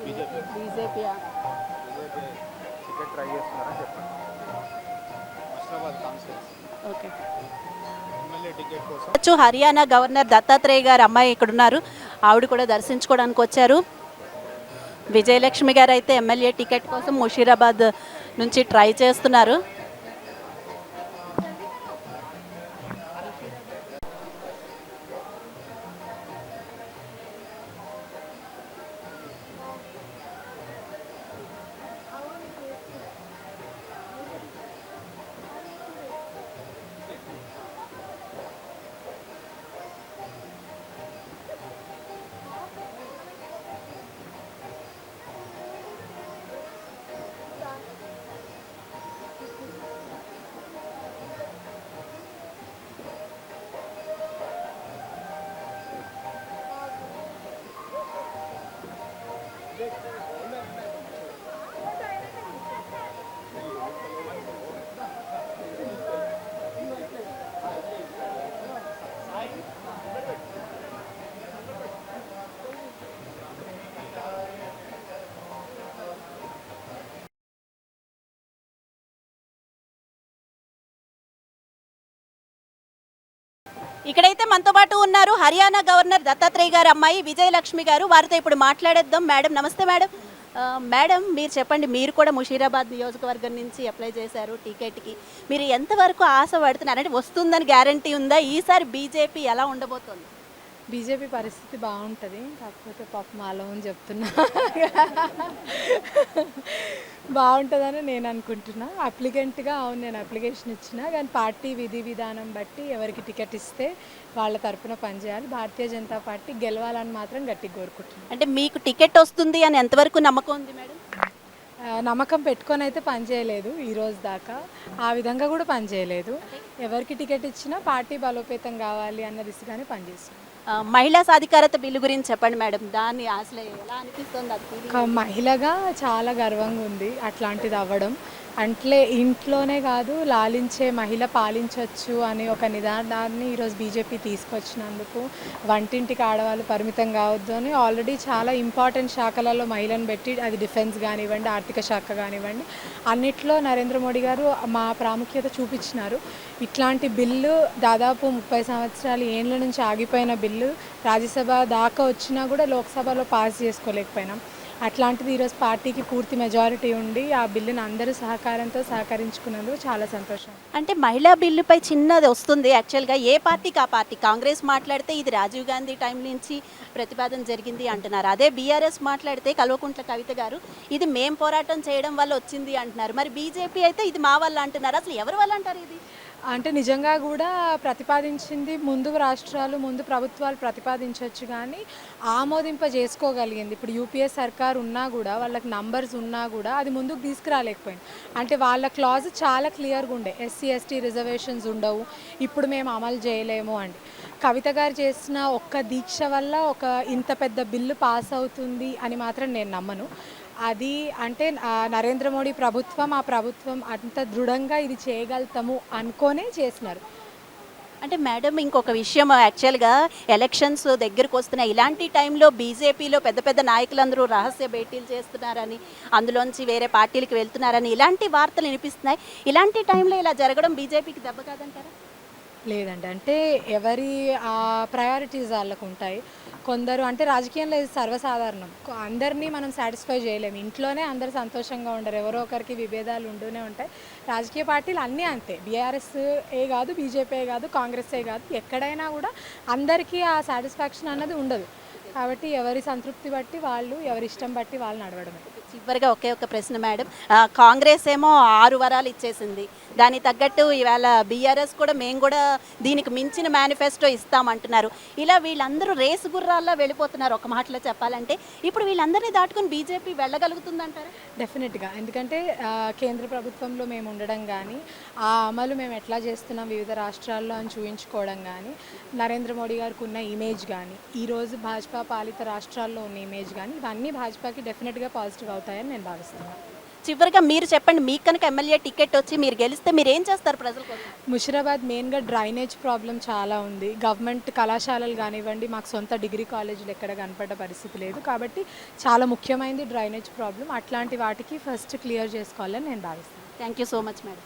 BJP బీజేపీయా? BJP ticket try చేస్తున్నారని చెప్పండి. Hyderabad constituency okay. MLA ticket కోసం హర్యానా గవర్నర్ దత్తాత్రేయ గారు అమ్మాయి ఇక్కడ ఉన్నారు. ఆవిడ కూడా దర్శించుకోవడానికి వచ్చారు. విజయలక్ష్మి గారు అయితే ఎమ్మెల్యే టికెట్ కోసం ముషీరాబాద్ నుంచి ట్రై చేస్తున్నారు. ఇక్కడైతే మనతో పాటు ఉన్నారు హర్యానా గవర్నర్ దత్తాత్రేయ గారు అమ్మాయి విజయలక్ష్మి గారు. వారితో ఇప్పుడు మాట్లాడేద్దాం. మేడం నమస్తే మేడం. మేడం మీరు చెప్పండి, మీరు కూడా ముషీరాబాద్ నియోజకవర్గం నుంచి అప్లై చేశారు టికెట్కి. మీరు ఎంతవరకు ఆశ పడుతున్నారు? అంటే వస్తుందని గ్యారంటీ ఉందా? ఈసారి బీజేపీ ఎలా ఉండబోతోంది? బీజేపీ పరిస్థితి బాగుంటుంది, కాకపోతే పాపం మాలో అని చెప్తున్నా బాగుంటుందని నేను అనుకుంటున్నా. అప్లికెంట్గా అవును నేను అప్లికేషన్ ఇచ్చిన, కానీ పార్టీ విధి విధానం బట్టి ఎవరికి టికెట్ ఇస్తే వాళ్ళ తరపున పనిచేయాలి. భారతీయ జనతా పార్టీ గెలవాలని మాత్రం గట్టిగా కోరుకుంటున్నాను. అంటే మీకు టికెట్ వస్తుంది అని ఎంతవరకు నమ్మకం ఉంది మేడం? నమ్మకం పెట్టుకొని అయితే పనిచేయలేదు ఈ రోజు దాకా, ఆ విధంగా కూడా పనిచేయలేదు. ఎవరికి టికెట్ ఇచ్చినా పార్టీ బలోపేతం కావాలి అన్న దిశగానే పనిచేస్తుంది. మహిళా సాధికారత బిల్లు గురించి చెప్పండి మేడం. దాన్ని అసలు ఎలా అనిపిస్తుంది? ఒక మహిళగా చాలా గర్వంగా ఉంది అట్లాంటిది అవ్వడం. అంటే ఇంట్లోనే కాదు, లాలించే మహిళ పాలించవచ్చు అనే ఒక నిదానాన్ని ఈరోజు బీజేపీ తీసుకొచ్చినందుకు, వంటింటికి ఆడవాళ్ళు పరిమితం కావద్దు అని ఆల్రెడీ చాలా ఇంపార్టెంట్ శాఖలలో మహిళను పెట్టి, అది డిఫెన్స్ కానివ్వండి, ఆర్థిక శాఖ కానివ్వండి, అన్నిట్లో నరేంద్ర మోడీ గారు మా ప్రాముఖ్యత చూపించినారు. ఇట్లాంటి బిల్లు దాదాపు 30 సంవత్సరాలు ఏళ్ళ నుంచి ఆగిపోయిన బిల్లు రాజ్యసభ దాకా వచ్చినా కూడా లోక్సభలో పాస్ చేసుకోలేకపోయినాం. అట్లాంటిది ఈరోజు పార్టీకి పూర్తి మెజారిటీ ఉండి ఆ బిల్లుని అందరూ సహకారంతో సహకరించుకున్నందుకు చాలా సంతోషం. అంటే మహిళా బిల్లుపై చిన్నది వస్తుంది. యాక్చువల్గా ఏ పార్టీకి ఆ పార్టీ. కాంగ్రెస్ మాట్లాడితే ఇది రాజీవ్ గాంధీ టైం నుంచి ప్రతిపాదన జరిగింది అంటున్నారు. అదే బీఆర్ఎస్ మాట్లాడితే కల్వకుంట్ల కవిత గారు ఇది మేం పోరాటం చేయడం వల్ల వచ్చింది అంటున్నారు. మరి బీజేపీ అయితే ఇది మా వల్ల అంటున్నారు. అసలు ఎవరి వల్ల అంటారు ఇది? అంటే నిజంగా కూడా ప్రతిపాదించింది ముందు రాష్ట్రాలు, ముందు ప్రభుత్వాలు ప్రతిపాదించవచ్చు, కానీ ఆమోదింప చేసుకోగలిగింది. ఇప్పుడు యూపీఏ సర్కార్ ఉన్నా కూడా, వాళ్ళకి నంబర్స్ ఉన్నా కూడా అది ముందుకు తీసుకురాలేకపోయింది. అంటే వాళ్ళ క్లాజ్ చాలా క్లియర్గా ఉండే, ఎస్సీ ఎస్టీ రిజర్వేషన్స్ ఉండవు, ఇప్పుడు మేము అమలు చేయలేము అండి. కవిత గారు చేసిన ఒక్క దీక్ష వల్ల ఒక ఇంత పెద్ద బిల్లు పాస్ అవుతుంది అని మాత్రం నేను నమ్మను. అది అంటే నరేంద్ర మోడీ ప్రభుత్వం, ఆ ప్రభుత్వం అంత దృఢంగా ఇది చేయగలుగుతాము అనుకోనే చేసినారు. అంటే మేడం ఇంకొక విషయం, యాక్చువల్గా ఎలక్షన్స్ దగ్గరకు వస్తున్నాయి. ఇలాంటి టైంలో బీజేపీలో పెద్ద పెద్ద నాయకులందరూ రహస్య భేటీలు చేస్తున్నారని, అందులోంచి వేరే పార్టీలకు వెళ్తున్నారని ఇలాంటి వార్తలు వినిపిస్తున్నాయి. ఇలాంటి టైంలో ఇలా జరగడం బీజేపీకి దెబ్బ కాదంటారా? లేదండి, అంటే ఎవరి ప్రయారిటీస్ వాళ్ళకు ఉంటాయి. కొందరు అంటే రాజకీయంలో ఇది సర్వసాధారణం, అందరినీ మనం సాటిస్ఫై చేయలేము. ఇంట్లోనే అందరు సంతోషంగా ఉండరు, ఎవరో ఒకరికి విభేదాలు ఉంటూనే ఉంటాయి. రాజకీయ పార్టీలు అన్నీ అంతే, బీఆర్ఎస్ ఏ కాదు, బీజేపీ కాదు, కాంగ్రెస్ ఏ కాదు, ఎక్కడైనా కూడా అందరికీ ఆ సాటిస్ఫాక్షన్ అన్నది ఉండదు. కాబట్టి ఎవరి సంతృప్తి బట్టి వాళ్ళు, ఎవరి ఇష్టం బట్టి వాళ్ళు నడవడమే. చివరిగా ఒకే ఒక ప్రశ్న మేడం. కాంగ్రెస్ ఏమో 6 వరాలు ఇచ్చేసింది, దానికి తగ్గట్టు ఇవాళ బీఆర్ఎస్ కూడా మేము కూడా దీనికి మించిన మేనిఫెస్టో ఇస్తామంటున్నారు. ఇలా వీళ్ళందరూ రేసు గుర్రాల్లో వెళ్ళిపోతున్నారు ఒక మాటలో చెప్పాలంటే. ఇప్పుడు వీళ్ళందరినీ దాటుకుని బీజేపీ వెళ్ళగలుగుతుందంటారు? డెఫినెట్గా, ఎందుకంటే కేంద్ర ప్రభుత్వంలో మేము ఉండడం కానీ, ఆ అమలు మేము ఎట్లా చేస్తున్నాం వివిధ రాష్ట్రాల్లో అని చూపించుకోవడం కానీ, నరేంద్ర మోడీ గారికి ఉన్న ఇమేజ్ కానీ, ఈరోజు భాజపా పాలిత రాష్ట్రాల్లో ఉన్న ఇమేజ్ కానీ, ఇవన్నీ భాజపాకి డెఫినెట్గా పాజిటివ్ అవుతాయని నేను భావిస్తున్నాను. చివరిగా మీరు చెప్పండి, మీకు కనుక ఎమ్మెల్యే టికెట్ వచ్చి మీరు గెలిస్తే మీరు ఏం చేస్తారు ప్రజల కోసం? ముషిరాబాద్ మెయిన్గా డ్రైనేజ్ ప్రాబ్లం చాలా ఉంది. గవర్నమెంట్ కళాశాలలు కానివ్వండి, మాకు సొంత డిగ్రీ కాలేజీలు ఎక్కడ కనపడ్డ పరిస్థితి లేదు. కాబట్టి చాలా ముఖ్యమైనది డ్రైనేజ్ ప్రాబ్లం. అట్లాంటి వాటికి ఫస్ట్ క్లియర్ చేసుకోవాలని నేను భావిస్తాను. Thank you so much madam.